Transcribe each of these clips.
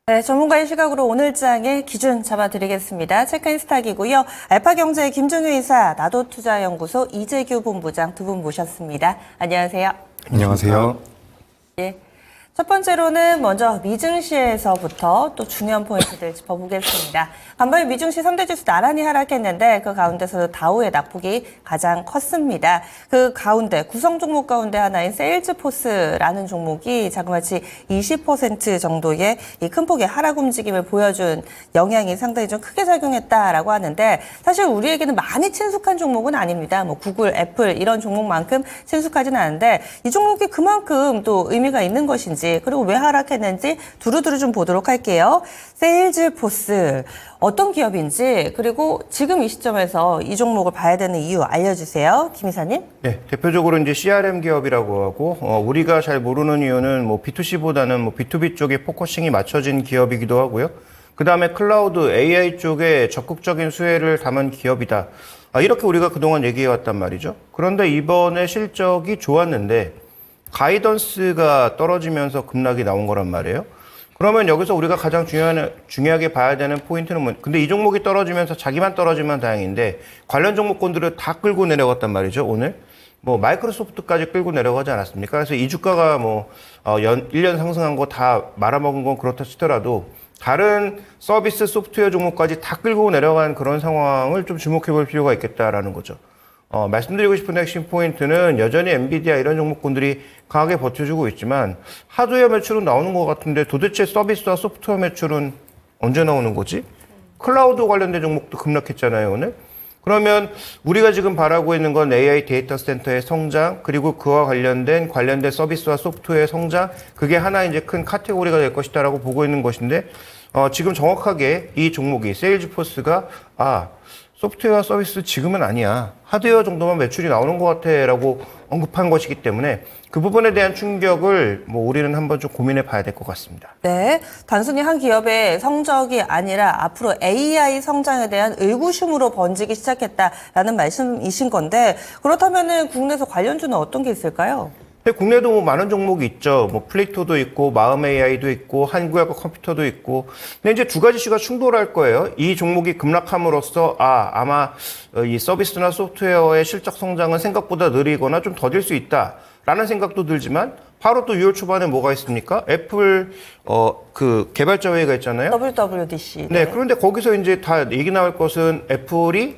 네, 전문가의 시각으로 오늘장의 기준 잡아드리겠습니다. 체크인스탁이고요. 알파경제 김준우 이사, 나도투자연구소 이재규 본부장 두 분 모셨습니다. 안녕하세요. 안녕하세요. 예. 첫 번째로는 먼저 미증시에서부터 또 중요한 포인트들 짚어보겠습니다. 간밤에 미증시 3대 지수 나란히 하락했는데 그 가운데서도 다우의 낙폭이 가장 컸습니다. 그 가운데 구성 종목 가운데 하나인 세일즈포스라는 종목이 자그마치 20% 정도의 이 큰 폭의 하락 움직임을 보여준 영향이 상당히 좀 크게 작용했다라고 하는데 사실 우리에게는 많이 친숙한 종목은 아닙니다. 뭐 구글, 애플 이런 종목만큼 친숙하지는 않은데 이 종목이 그만큼 또 의미가 있는 것인지 그리고 왜 하락했는지 두루두루 좀 보도록 할게요. 세일즈포스 어떤 기업인지 그리고 지금 이 시점에서 이 종목을 봐야 되는 이유 알려주세요. 김 이사님. 네, 대표적으로 이제 CRM 기업이라고 하고 우리가 잘 모르는 이유는 뭐 B2C보다는 뭐 B2B 쪽에 포커싱이 맞춰진 기업이기도 하고요. 그 다음에 클라우드 AI 쪽에 적극적인 수혜를 담은 기업이다. 이렇게 우리가 그동안 얘기해왔단 말이죠. 그런데 이번에 실적이 좋았는데 가이던스가 떨어지면서 급락이 나온 거란 말이에요. 그러면 여기서 우리가 가장 중요하게 봐야 되는 포인트는 뭐, 근데 이 종목이 떨어지면서 자기만 떨어지면 다행인데 관련 종목군들을 다 끌고 내려갔단 말이죠, 오늘. 뭐, 마이크로소프트까지 끌고 내려가지 않았습니까? 그래서 이 주가가 뭐, 1년 상승한 거 다 말아먹은 건 그렇다 치더라도 다른 서비스 소프트웨어 종목까지 다 끌고 내려간 그런 상황을 좀 주목해 볼 필요가 있겠다라는 거죠. 말씀드리고 싶은 핵심 포인트는 여전히 엔비디아 이런 종목군들이 강하게 버텨주고 있지만 하드웨어 매출은 나오는 것 같은데 도대체 서비스와 소프트웨어 매출은 언제 나오는 거지? 클라우드 관련된 종목도 급락했잖아요, 오늘. 그러면 우리가 지금 바라고 있는 건 AI 데이터 센터의 성장, 그리고 그와 관련된 서비스와 소프트웨어의 성장, 그게 하나 이제 큰 카테고리가 될 것이다라고 보고 있는 것인데, 지금 정확하게 이 종목이 세일즈포스가 소프트웨어 서비스 지금은 아니야. 하드웨어 정도만 매출이 나오는 것 같아 라고 언급한 것이기 때문에 그 부분에 대한 충격을 뭐 우리는 한번 좀 고민해 봐야 될 것 같습니다. 네, 단순히 한 기업의 성적이 아니라 앞으로 AI 성장에 대한 의구심으로 번지기 시작했다라는 말씀이신 건데 그렇다면은 국내에서 관련주는 어떤 게 있을까요? 근데 국내도 뭐 많은 종목이 있죠. 뭐 플레이토도 있고 마음 AI도 있고 한국야구 컴퓨터도 있고. 근데 이제 두 가지 이슈가 충돌할 거예요. 이 종목이 급락함으로써 아마 이 서비스나 소프트웨어의 실적 성장은 생각보다 느리거나 좀 더딜 수 있다라는 생각도 들지만 바로 또 6월 초반에 뭐가 있습니까? 애플 그 개발자 회의가 있잖아요. WWDC. 네, 그런데 거기서 이제 다 얘기 나올 것은 애플이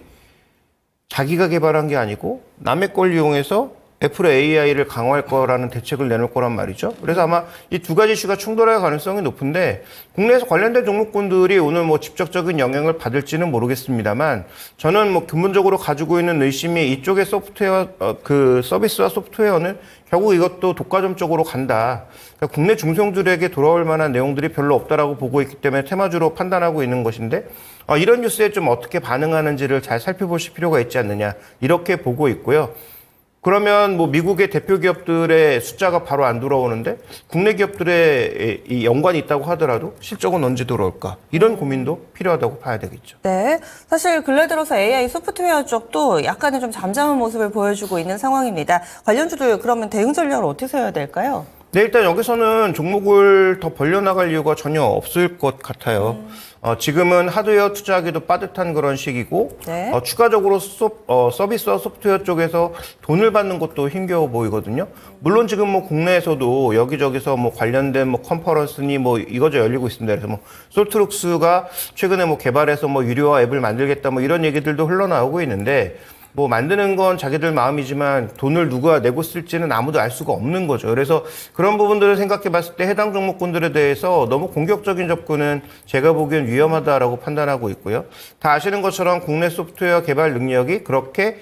자기가 개발한 게 아니고 남의 걸 이용해서 애플의 AI를 강화할 거라는 대책을 내놓을 거란 말이죠. 그래서 아마 이 두 가지 이슈가 충돌할 가능성이 높은데 국내에서 관련된 종목군들이 오늘 뭐 직접적인 영향을 받을지는 모르겠습니다만 저는 뭐 근본적으로 가지고 있는 의심이 이쪽의 소프트웨어 그 서비스와 소프트웨어는 결국 이것도 독과점 쪽으로 간다. 그러니까 국내 중소형들에게 돌아올 만한 내용들이 별로 없다라고 보고 있기 때문에 테마주로 판단하고 있는 것인데 이런 뉴스에 좀 어떻게 반응하는지를 잘 살펴보실 필요가 있지 않느냐 이렇게 보고 있고요. 그러면 뭐 미국의 대표 기업들의 숫자가 바로 안 들어오는데 국내 기업들의 이 연관이 있다고 하더라도 실적은 언제 들어올까? 이런 고민도 필요하다고 봐야 되겠죠. 네, 사실 근래 들어서 AI 소프트웨어 쪽도 약간의 좀 잠잠한 모습을 보여주고 있는 상황입니다. 관련주들 그러면 대응 전략을 어떻게 세워야 될까요? 네, 일단 여기서는 종목을 더 벌려나갈 이유가 전혀 없을 것 같아요. 지금은 하드웨어 투자하기도 빠듯한 그런 시기고, 네. 추가적으로 서비스와 소프트웨어 쪽에서 돈을 받는 것도 힘겨워 보이거든요. 물론 지금 뭐 국내에서도 여기저기서 뭐 관련된 뭐 컨퍼런스니 뭐 이거저 열리고 있습니다. 그래서 뭐 솔트룩스가 최근에 뭐 개발해서 뭐 유료화 앱을 만들겠다 뭐 이런 얘기들도 흘러나오고 있는데, 뭐 만드는 건 자기들 마음이지만 돈을 누가 내고 쓸지는 아무도 알 수가 없는 거죠. 그래서 그런 부분들을 생각해 봤을 때 해당 종목군들에 대해서 너무 공격적인 접근은 제가 보기엔 위험하다라고 판단하고 있고요. 다 아시는 것처럼 국내 소프트웨어 개발 능력이 그렇게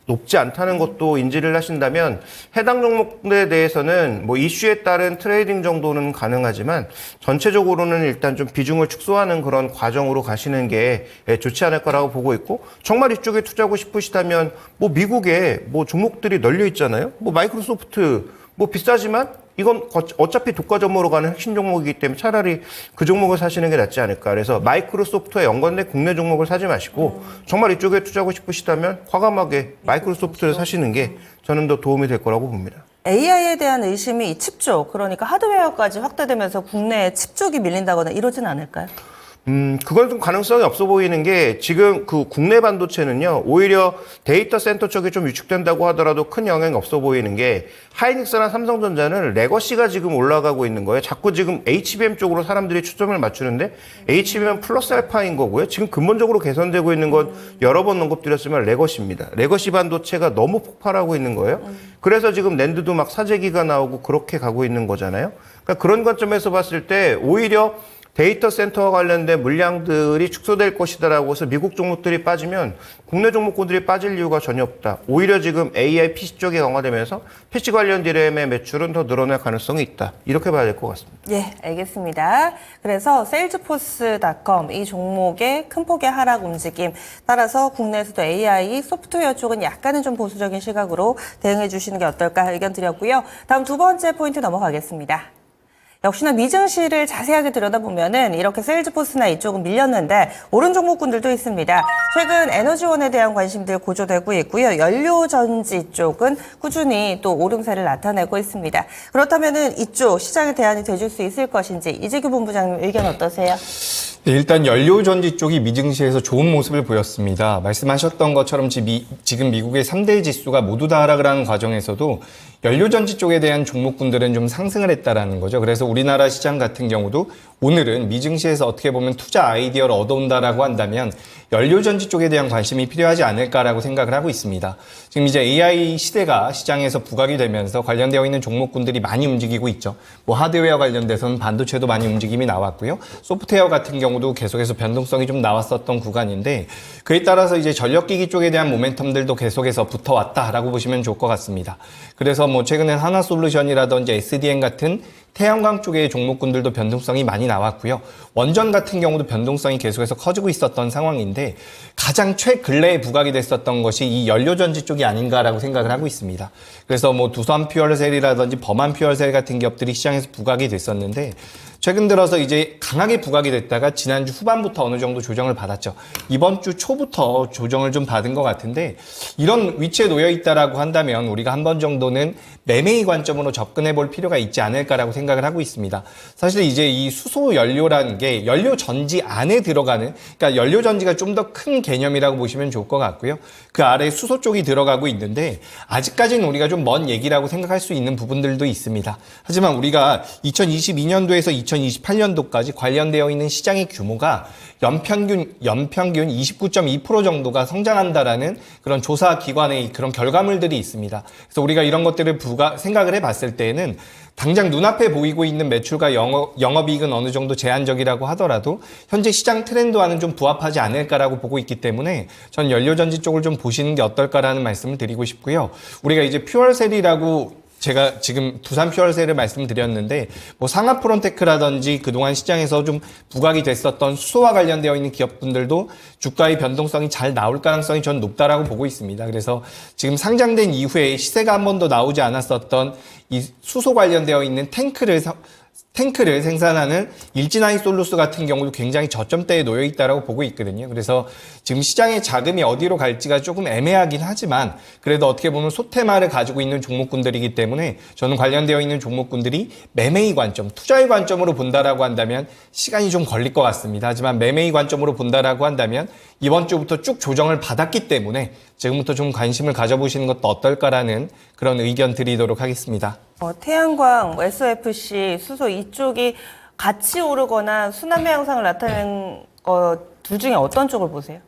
높지 않다는 것도 인지를 하신다면 해당 종목에 대해서는 뭐 이슈에 따른 트레이딩 정도는 가능하지만 전체적으로는 일단 좀 비중을 축소하는 그런 과정으로 가시는 게 좋지 않을까라고 보고 있고 정말 이쪽에 투자하고 싶으시다면 뭐 미국에 뭐 종목들이 널려 있잖아요. 뭐 마이크로소프트 뭐 비싸지만 이건 어차피 독과점으로 가는 핵심 종목이기 때문에 차라리 그 종목을 사시는 게 낫지 않을까. 그래서 마이크로소프트에 연관된 국내 종목을 사지 마시고 정말 이쪽에 투자하고 싶으시다면 과감하게 마이크로소프트를 사시는 게 저는 더 도움이 될 거라고 봅니다. AI에 대한 의심이 이 칩 쪽, 그러니까 하드웨어까지 확대되면서 국내에 칩 쪽이 밀린다거나 이러진 않을까요? 그건 좀 가능성이 없어 보이는 게 지금 그 국내 반도체는요, 오히려 데이터 센터 쪽이 좀 위축된다고 하더라도 큰 영향이 없어 보이는 게 하이닉스나 삼성전자는 레거시가 지금 올라가고 있는 거예요. 자꾸 지금 HBM 쪽으로 사람들이 초점을 맞추는데 HBM은 플러스 알파인 거고요. 지금 근본적으로 개선되고 있는 건 여러 번 언급드렸지만 레거시입니다. 레거시 반도체가 너무 폭발하고 있는 거예요. 그래서 지금 낸드도 막 사재기가 나오고 그렇게 가고 있는 거잖아요. 그러니까 그런 관점에서 봤을 때 오히려 데이터 센터와 관련된 물량들이 축소될 것이다라고 해서 미국 종목들이 빠지면 국내 종목군들이 빠질 이유가 전혀 없다. 오히려 지금 AI PC 쪽이 강화되면서 PC 관련 디램의 매출은 더 늘어날 가능성이 있다. 이렇게 봐야 될 것 같습니다. 예, 알겠습니다. 그래서 세일즈포스닷컴 이 종목의 큰 폭의 하락 움직임 따라서 국내에서도 AI 소프트웨어 쪽은 약간은 좀 보수적인 시각으로 대응해 주시는 게 어떨까 의견 드렸고요. 다음 두 번째 포인트 넘어가겠습니다. 역시나 미증시를 자세하게 들여다보면은 이렇게 세일즈포스나 이쪽은 밀렸는데 오른 종목군들도 있습니다. 최근 에너지원에 대한 관심들 고조되고 있고요. 연료전지 쪽은 꾸준히 또 오름세를 나타내고 있습니다. 그렇다면은 이쪽 시장에 대안이 돼줄 수 있을 것인지 이재규 본부장님 의견 어떠세요? 네, 일단 연료전지 쪽이 미증시에서 좋은 모습을 보였습니다. 말씀하셨던 것처럼 지금 미국의 3대 지수가 모두 다 하락을 하는 과정에서도 연료전지 쪽에 대한 종목군들은 좀 상승을 했다라는 거죠. 그래서 우리나라 시장 같은 경우도 오늘은 미증시에서 어떻게 보면 투자 아이디어를 얻어온다라고 한다면 연료전지 쪽에 대한 관심이 필요하지 않을까라고 생각을 하고 있습니다. 지금 이제 AI 시대가 시장에서 부각이 되면서 관련되어 있는 종목군들이 많이 움직이고 있죠. 뭐 하드웨어 관련돼서는 반도체도 많이 움직임이 나왔고요. 소프트웨어 같은 경우도 계속해서 변동성이 좀 나왔었던 구간인데 그에 따라서 이제 전력기기 쪽에 대한 모멘텀들도 계속해서 붙어왔다라고 보시면 좋을 것 같습니다. 그래서 뭐 최근엔 하나솔루션이라든지 SDN 같은 태양광 쪽의 종목군들도 변동성이 많이 나왔고요. 원전 같은 경우도 변동성이 계속해서 커지고 있었던 상황인데 가장 최근래에 부각이 됐었던 것이 이 연료전지 쪽이 아닌가라고 생각을 하고 있습니다. 그래서 뭐 두산 퓨얼셀이라든지 범한 퓨얼셀 같은 기업들이 시장에서 부각이 됐었는데 최근 들어서 이제 강하게 부각이 됐다가 지난주 후반부터 어느 정도 조정을 받았죠. 이번 주 초부터 조정을 좀 받은 것 같은데 이런 위치에 놓여 있다라고 한다면 우리가 한 번 정도는 매매의 관점으로 접근해 볼 필요가 있지 않을까라고 생각을 하고 있습니다. 사실 이제 이 수소 연료라는 게 연료 전지 안에 들어가는, 그러니까 연료 전지가 좀 더 큰 개념이라고 보시면 좋을 것 같고요. 그 아래 수소 쪽이 들어가고 있는데 아직까지는 우리가 좀 먼 얘기라고 생각할 수 있는 부분들도 있습니다. 하지만 우리가 2022년도에서 2028년도까지 관련되어 있는 시장의 규모가 연평균 29.2% 정도가 성장한다라는 그런 조사 기관의 그런 결과물들이 있습니다. 그래서 우리가 이런 것들을 생각을 해봤을 때에는 당장 눈앞에 보이고 있는 매출과 영업이익은 어느 정도 제한적이라고 하더라도 현재 시장 트렌드와는 좀 부합하지 않을까라고 보고 있기 때문에 전 연료전지 쪽을 좀 보시는 게 어떨까라는 말씀을 드리고 싶고요. 우리가 이제 퓨얼셀이라고 제가 지금 두산 퓨얼셀을 말씀드렸는데 뭐 상하프론테크라든지 그동안 시장에서 좀 부각이 됐었던 수소와 관련되어 있는 기업분들도 주가의 변동성이 잘 나올 가능성이 전 높다라고 보고 있습니다. 그래서 지금 상장된 이후에 시세가 한 번도 나오지 않았었던 이 수소 관련되어 있는 탱크를 생산하는 일진하이솔루스 같은 경우도 굉장히 저점대에 놓여 있다라고 보고 있거든요. 그래서 지금 시장의 자금이 어디로 갈지가 조금 애매하긴 하지만 그래도 어떻게 보면 소테마를 가지고 있는 종목군들이기 때문에 저는 관련되어 있는 종목군들이 매매의 관점, 투자의 관점으로 본다라고 한다면 시간이 좀 걸릴 것 같습니다. 하지만 매매의 관점으로 본다라고 한다면 이번 주부터 쭉 조정을 받았기 때문에 지금부터 좀 관심을 가져보시는 것도 어떨까라는 그런 의견 드리도록 하겠습니다. 태양광, SOFC, 수소 이쪽이 같이 오르거나 순환매 양상을 나타내는 둘 중에 어떤 쪽을 보세요?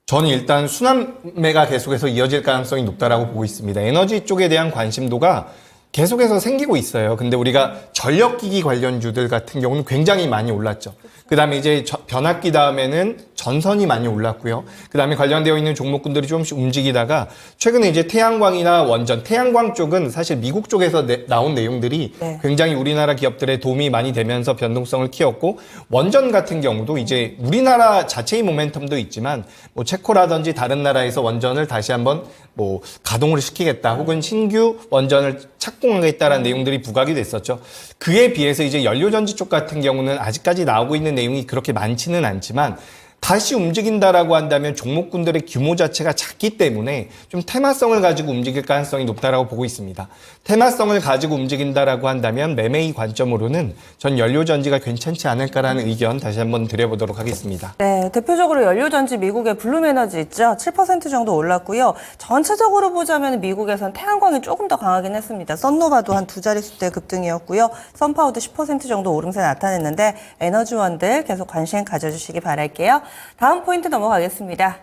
저는 일단 순환매가 계속해서 이어질 가능성이 높다라고 보고 있습니다. 에너지 쪽에 대한 관심도가 계속해서 생기고 있어요. 근데 우리가 전력기기 관련주들 같은 경우는 굉장히 많이 올랐죠. 그 다음에 이제 변압기 다음에는 전선이 많이 올랐고요. 그 다음에 관련되어 있는 종목군들이 조금씩 움직이다가 최근에 이제 태양광이나 원전, 태양광 쪽은 사실 미국 쪽에서 나온 내용들이 굉장히 우리나라 기업들의 도움이 많이 되면서 변동성을 키웠고 원전 같은 경우도 이제 우리나라 자체의 모멘텀도 있지만 뭐 체코라든지 다른 나라에서 원전을 다시 한번 뭐 가동을 시키겠다 혹은 신규 원전을 착공하겠다라는 내용들이 부각이 됐었죠. 그에 비해서 이제 연료전지 쪽 같은 경우는 아직까지 나오고 있는 내용이 그렇게 많지는 않지만 다시 움직인다라고 한다면 종목군들의 규모 자체가 작기 때문에 좀 테마성을 가지고 움직일 가능성이 높다라고 보고 있습니다. 테마성을 가지고 움직인다라고 한다면 매매의 관점으로는 전 연료전지가 괜찮지 않을까라는 의견 다시 한번 드려보도록 하겠습니다. 네, 대표적으로 연료전지 미국의 블룸에너지 있죠. 7% 정도 올랐고요. 전체적으로 보자면 미국에선 태양광이 조금 더 강하긴 했습니다. 썬노바도 한 두 자릿수대 급등이었고요. 선파워도 10% 정도 오름세 나타냈는데 에너지원들 계속 관심 가져주시기 바랄게요. 다음 포인트 넘어가겠습니다.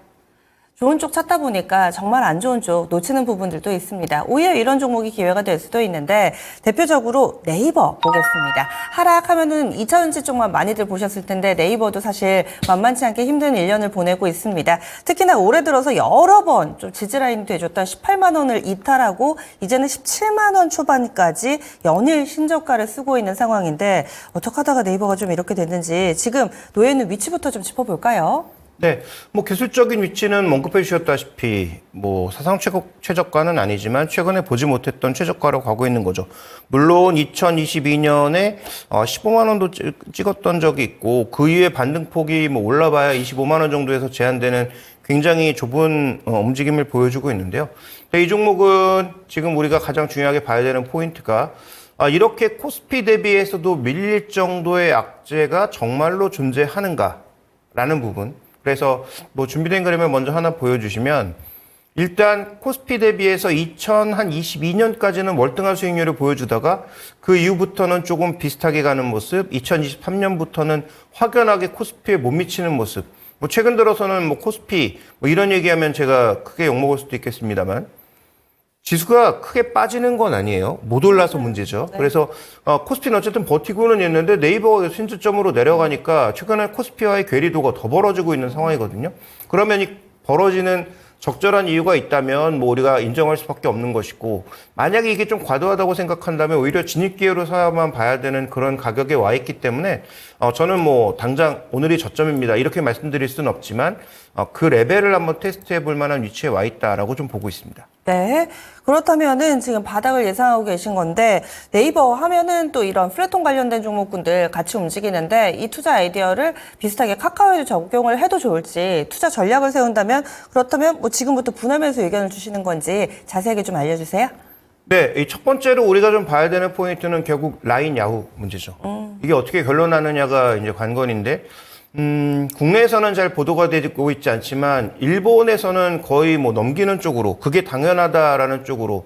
좋은 쪽 찾다 보니까 정말 안 좋은 쪽 놓치는 부분들도 있습니다. 오히려 이런 종목이 기회가 될 수도 있는데 대표적으로 네이버 보겠습니다. 하락하면은 2차전지 쪽만 많이들 보셨을 텐데 네이버도 사실 만만치 않게 힘든 1년을 보내고 있습니다. 특히나 올해 들어서 여러 번 좀 지지라인이 돼줬던 18만 원을 이탈하고 이제는 17만 원 초반까지 연일 신저가를 쓰고 있는 상황인데 어떻게 하다가 네이버가 좀 이렇게 됐는지 지금 놓여 있는 위치부터 좀 짚어볼까요? 네, 뭐 기술적인 위치는 언급해 주셨다시피 뭐 사상 최저가는 아니지만 최근에 보지 못했던 최저가로 가고 있는 거죠. 물론 2022년에 15만 원도 찍었던 적이 있고 그 이후에 반등폭이 뭐 올라봐야 25만 원 정도에서 제한되는 굉장히 좁은 움직임을 보여주고 있는데요. 이 종목은 지금 우리가 가장 중요하게 봐야 되는 포인트가 이렇게 코스피 대비해서도 밀릴 정도의 악재가 정말로 존재하는가라는 부분. 그래서 뭐 준비된 그림을 먼저 하나 보여주시면 일단 코스피 대비해서 2022년까지는 월등한 수익률을 보여주다가 그 이후부터는 조금 비슷하게 가는 모습, 2023년부터는 확연하게 코스피에 못 미치는 모습. 뭐 최근 들어서는 뭐 코스피 뭐 이런 얘기하면 제가 크게 욕먹을 수도 있겠습니다만 지수가 크게 빠지는 건 아니에요. 못 올라서 문제죠. 네. 그래서 코스피는 어쨌든 버티고는 있는데 네이버가 신저점으로 내려가니까 최근에 코스피와의 괴리도가 더 벌어지고 있는 상황이거든요. 그러면 이 벌어지는 적절한 이유가 있다면 뭐 우리가 인정할 수밖에 없는 것이고 만약에 이게 좀 과도하다고 생각한다면 오히려 진입 기회로 사야만 봐야 되는 그런 가격에 와 있기 때문에 저는 뭐 당장 오늘이 저점입니다 이렇게 말씀드릴 수는 없지만 그 레벨을 한번 테스트해 볼 만한 위치에 와 있다라고 좀 보고 있습니다. 네. 그렇다면은 지금 바닥을 예상하고 계신 건데 네이버 하면은 또 이런 플랫폼 관련된 종목군들 같이 움직이는데 이 투자 아이디어를 비슷하게 카카오에도 적용을 해도 좋을지 투자 전략을 세운다면 그렇다면 뭐 지금부터 분할면서 의견을 주시는 건지 자세하게 좀 알려주세요. 네, 이 첫 번째로 우리가 좀 봐야 되는 포인트는 결국 라인 야후 문제죠. 이게 어떻게 결론나느냐가 이제 관건인데, 국내에서는 잘 보도가 되고 있지 않지만, 일본에서는 거의 뭐 넘기는 쪽으로, 그게 당연하다라는 쪽으로,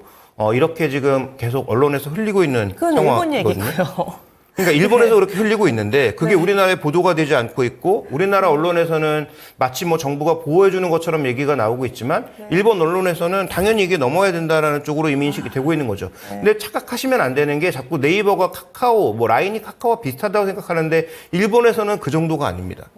이렇게 지금 계속 언론에서 흘리고 있는 그건 일본 상황이거든요. 얘기고요. 그러니까 일본에서 그렇게 흘리고 있는데 그게 우리나라에 보도가 되지 않고 있고 우리나라 언론에서는 마치 뭐 정부가 보호해주는 것처럼 얘기가 나오고 있지만 일본 언론에서는 당연히 이게 넘어야 된다라는 쪽으로 이미 인식이 되고 있는 거죠. 근데 착각하시면 안 되는 게 자꾸 네이버가 카카오, 뭐 라인이 카카오와 비슷하다고 생각하는데 일본에서는 그 정도가 아닙니다.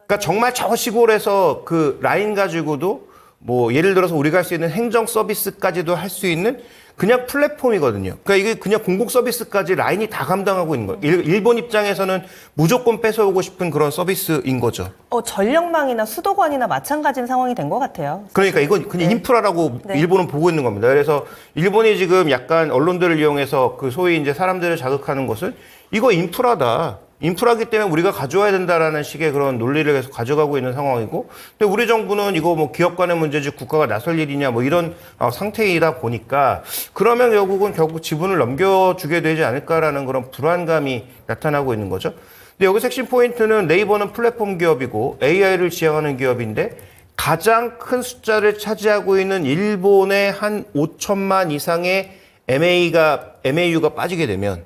그러니까 정말 저 시골에서 그 라인 가지고도 뭐 예를 들어서 우리가 할 수 있는 행정 서비스까지도 할 수 있는 그냥 플랫폼이거든요. 그러니까 이게 그냥 공공 서비스까지 라인이 다 감당하고 있는 거예요. 일본 입장에서는 무조건 뺏어오고 싶은 그런 서비스인 거죠. 전력망이나 수도관이나 마찬가지인 상황이 된 것 같아요. 그러니까 이건 그냥 인프라라고 네. 일본은 보고 있는 겁니다. 그래서 일본이 지금 약간 언론들을 이용해서 그 소위 이제 사람들을 자극하는 것을 이거 인프라다. 인프라기 때문에 우리가 가져와야 된다라는 식의 그런 논리를 계속 가져가고 있는 상황이고, 근데 우리 정부는 이거 뭐 기업 간의 문제지 국가가 나설 일이냐 뭐 이런 상태이다 보니까 그러면 결국 지분을 넘겨주게 되지 않을까라는 그런 불안감이 나타나고 있는 거죠. 근데 여기서 핵심 포인트는 네이버는 플랫폼 기업이고 AI를 지향하는 기업인데 가장 큰 숫자를 차지하고 있는 일본의 한 5천만 이상의 MAU가 빠지게 되면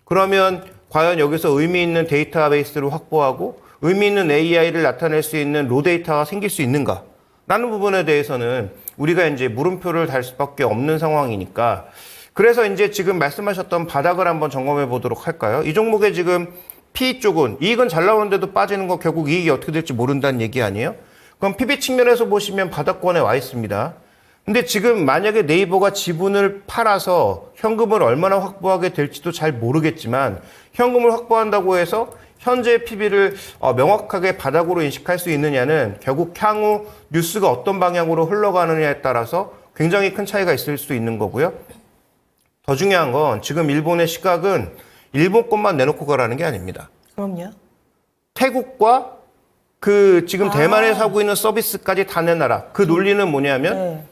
그러면 과연 여기서 의미 있는 데이터베이스를 확보하고 의미 있는 AI를 나타낼 수 있는 로 데이터가 생길 수 있는가? 라는 부분에 대해서는 우리가 이제 물음표를 달 수밖에 없는 상황이니까 그래서 이제 지금 말씀하셨던 바닥을 한번 점검해 보도록 할까요? 이 종목의 지금 P 쪽은 이익은 잘 나오는데도 빠지는 거 결국 이익이 어떻게 될지 모른다는 얘기 아니에요? 그럼 PB 측면에서 보시면 바닥권에 와 있습니다. 근데 지금 만약에 네이버가 지분을 팔아서 현금을 얼마나 확보하게 될지도 잘 모르겠지만 현금을 확보한다고 해서 현재 PB를 명확하게 바닥으로 인식할 수 있느냐는 결국 향후 뉴스가 어떤 방향으로 흘러가느냐에 따라서 굉장히 큰 차이가 있을 수 있는 거고요. 더 중요한 건 지금 일본의 시각은 일본 것만 내놓고 가라는 게 아닙니다. 그럼요. 태국과 지금 대만에서 하고 있는 서비스까지 다 내놔라. 그 논리는 뭐냐면 네.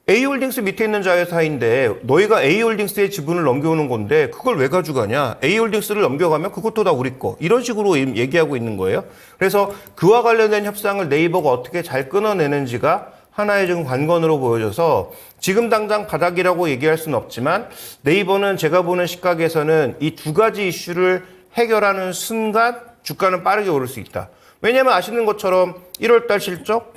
A홀딩스 밑에 있는 자회사인데 너희가 A홀딩스의 지분을 넘겨오는 건데 그걸 왜 가져가냐. A홀딩스를 넘겨가면 그것도 다 우리 거. 이런 식으로 얘기하고 있는 거예요. 그래서 그와 관련된 협상을 네이버가 어떻게 잘 끊어내는지가 하나의 좀 관건으로 보여져서 지금 당장 바닥이라고 얘기할 수는 없지만 네이버는 제가 보는 시각에서는 이 두 가지 이슈를 해결하는 순간 주가는 빠르게 오를 수 있다. 왜냐하면 아시는 것처럼 1월달 실적,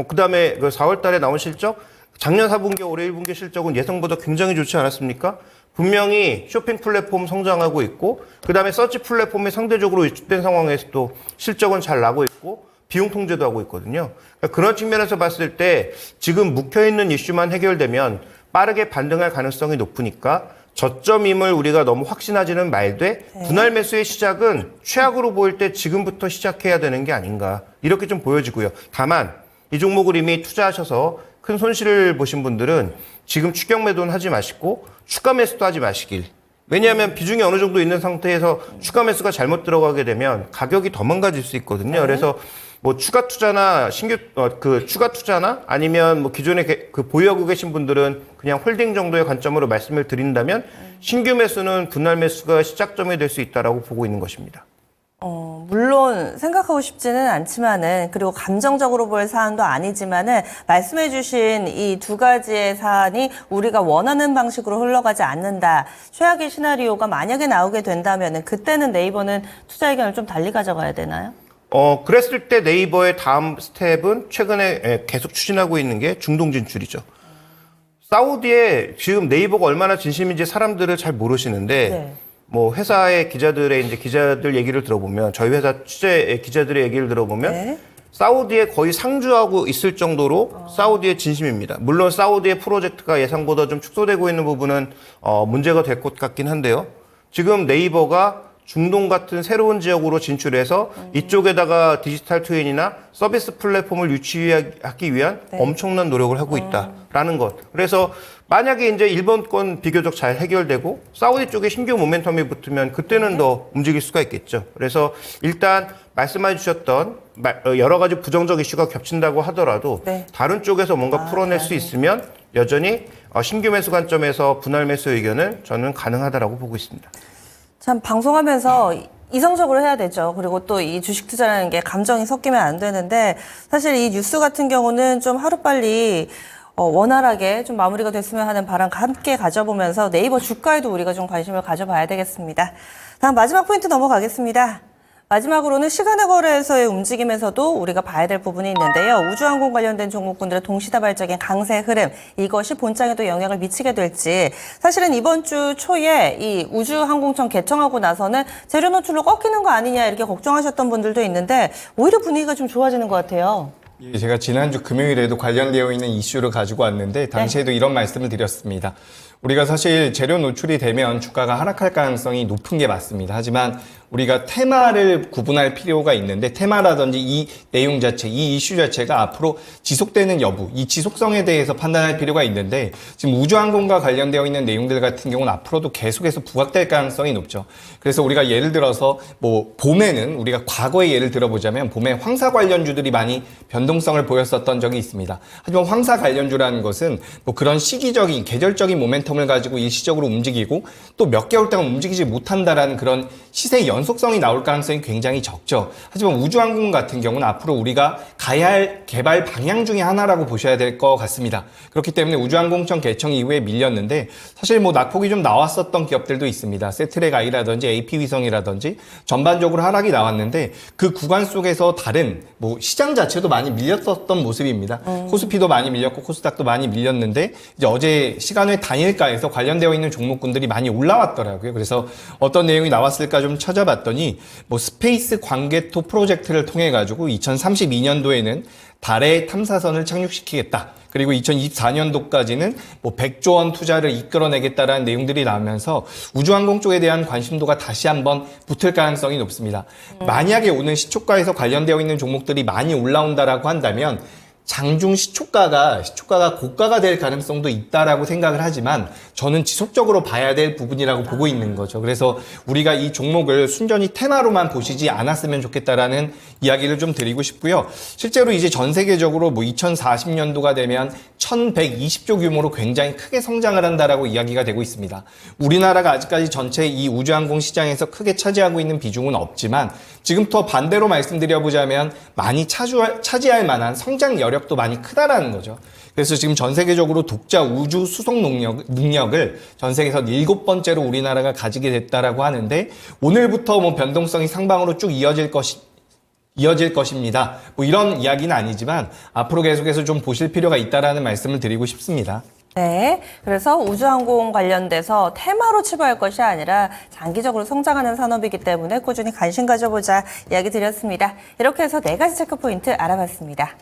그다음에 그 4월달에 나온 실적, 작년 4분기, 올해 1분기 실적은 예상보다 굉장히 좋지 않았습니까? 분명히 쇼핑 플랫폼 성장하고 있고, 그다음에 서치 플랫폼이 상대적으로 위축된 상황에서도 실적은 잘 나고 있고, 비용 통제도 하고 있거든요. 그러니까 그런 측면에서 봤을 때 지금 묵혀있는 이슈만 해결되면 빠르게 반등할 가능성이 높으니까 저점임을 우리가 너무 확신하지는 말되 분할 매수의 시작은 최악으로 보일 때 지금부터 시작해야 되는 게 아닌가 이렇게 좀 보여지고요. 다만 이 종목을 이미 투자하셔서 큰 손실을 보신 분들은 지금 추격 매도는 하지 마시고 추가 매수도 하지 마시길. 왜냐하면 비중이 어느 정도 있는 상태에서 추가 매수가 잘못 들어가게 되면 가격이 더 망가질 수 있거든요. 그래서 뭐 추가 투자나 추가 투자나 아니면 뭐 기존에 그 보유하고 계신 분들은 그냥 홀딩 정도의 관점으로 말씀을 드린다면 신규 매수는 분할 매수가 시작점이 될 수 있다라고 보고 있는 것입니다. 물론 생각하고 싶지는 않지만은 그리고 감정적으로 볼 사안도 아니지만은 말씀해 주신 이 두 가지의 사안이 우리가 원하는 방식으로 흘러가지 않는다. 최악의 시나리오가 만약에 나오게 된다면은 그때는 네이버는 투자 의견을 좀 달리 가져가야 되나요? 그랬을 때 네이버의 다음 스텝은 최근에 계속 추진하고 있는 게 중동 진출이죠. 사우디에 지금 네이버가 얼마나 진심인지 사람들을 잘 모르시는데 네. 뭐 회사의 기자들의 이제 기자들 얘기를 들어보면 저희 회사 취재 기자들의 얘기를 들어보면 네. 사우디에 거의 상주하고 있을 정도로 사우디의 진심입니다. 물론 사우디의 프로젝트가 예상보다 좀 축소되고 있는 부분은 문제가 될 것 같긴 한데요. 지금 네이버가 중동 같은 새로운 지역으로 진출해서 이쪽에다가 디지털 트윈이나 서비스 플랫폼을 유치하기 위한 엄청난 노력을 하고 있다라는 것. 그래서 만약에 이제 일본권 비교적 잘 해결되고 사우디 쪽에 신규 모멘텀이 붙으면 그때는 더 움직일 수가 있겠죠. 그래서 일단 말씀해 주셨던 여러 가지 부정적 이슈가 겹친다고 하더라도 다른 쪽에서 뭔가 풀어낼 수 있으면 여전히 신규 매수 관점에서 분할 매수 의견은 저는 가능하다라고 보고 있습니다. 참 방송하면서 이성적으로 해야 되죠. 그리고 또 이 주식 투자라는 게 감정이 섞이면 안 되는데 사실 이 뉴스 같은 경우는 좀 하루빨리 원활하게 좀 마무리가 됐으면 하는 바람과 함께 가져보면서 네이버 주가에도 우리가 좀 관심을 가져봐야 되겠습니다. 다음 마지막 포인트 넘어가겠습니다. 마지막으로는 시간의 거래에서의 움직임에서도 우리가 봐야 될 부분이 있는데요. 우주항공 관련된 종목군들의 동시다발적인 강세 흐름, 이것이 본장에도 영향을 미치게 될지. 사실은 이번 주 초에 이 우주항공청 개청하고 나서는 재료 노출로 꺾이는 거 아니냐 이렇게 걱정하셨던 분들도 있는데 오히려 분위기가 좀 좋아지는 것 같아요. 제가 지난주 금요일에도 관련되어 있는 이슈를 가지고 왔는데 당시에도 이런 말씀을 드렸습니다. 우리가 사실 재료 노출이 되면 주가가 하락할 가능성이 높은 게 맞습니다. 하지만 우리가 테마를 구분할 필요가 있는데 테마라든지 이 내용 자체, 이 이슈 자체가 앞으로 지속되는 여부, 이 지속성에 대해서 판단할 필요가 있는데 지금 우주항공과 관련되어 있는 내용들 같은 경우는 앞으로도 계속해서 부각될 가능성이 높죠. 그래서 우리가 예를 들어서 뭐 봄에는 우리가 과거의 예를 들어보자면 봄에 황사 관련주들이 많이 변동성을 보였었던 적이 있습니다. 하지만 황사 관련주라는 것은 뭐 그런 시기적인 계절적인 모멘텀을 가지고 일시적으로 움직이고 또 몇 개월 동안 움직이지 못한다라는 그런 시세 연속성이 나올 가능성이 굉장히 적죠. 하지만 우주항공 같은 경우는 앞으로 우리가 가야 할 개발 방향 중에 하나라고 보셔야 될 것 같습니다. 그렇기 때문에 우주항공청 개청 이후에 밀렸는데 사실 뭐 낙폭이 좀 나왔었던 기업들도 있습니다. 세트랙아이라든지 AP위성이라든지 전반적으로 하락이 나왔는데 그 구간 속에서 다른 뭐 시장 자체도 많이 밀렸었던 모습입니다. 코스피도 많이 밀렸고 코스닥도 많이 밀렸는데 이제 어제 시간외 단일가에서 관련되어 있는 종목군들이 많이 올라왔더라고요. 그래서 어떤 내용이 나왔을까 좀 찾아봤더니 뭐 스페이스 광개토 프로젝트를 통해 가지고 2032년도에는 달에 탐사선을 착륙시키겠다. 그리고 2024년도까지는 뭐 100조 원 투자를 이끌어내겠다라는 내용들이 나오면서 우주항공 쪽에 대한 관심도가 다시 한번 붙을 가능성이 높습니다. 만약에 오늘 시초가에서 관련되어 있는 종목들이 많이 올라온다라고 한다면 장중 시초가가 고가가 될 가능성도 있다라고 생각을 하지만 저는 지속적으로 봐야 될 부분이라고 보고 있는 거죠. 그래서 우리가 이 종목을 순전히 테마로만 보시지 않았으면 좋겠다라는 이야기를 좀 드리고 싶고요. 실제로 이제 전 세계적으로 뭐 2040년도가 되면 1120조 규모로 굉장히 크게 성장을 한다라고 이야기가 되고 있습니다. 우리나라가 아직까지 전체 이 우주항공 시장에서 크게 차지하고 있는 비중은 없지만 지금부터 반대로 말씀드려보자면 많이 차지할 만한 성장 여력도 많이 크다라는 거죠. 그래서 지금 전 세계적으로 독자 우주 수송 능력을 전 세계에서 7번째로 우리나라가 가지게 됐다라고 하는데 오늘부터 뭐 변동성이 상방으로 쭉 이어질 것입니다. 뭐 이런 이야기는 아니지만 앞으로 계속해서 좀 보실 필요가 있다라는 말씀을 드리고 싶습니다. 네, 그래서 우주항공 관련돼서 테마로 치부할 것이 아니라 장기적으로 성장하는 산업이기 때문에 꾸준히 관심 가져보자 이야기 드렸습니다. 이렇게 해서 4가지 체크포인트 알아봤습니다.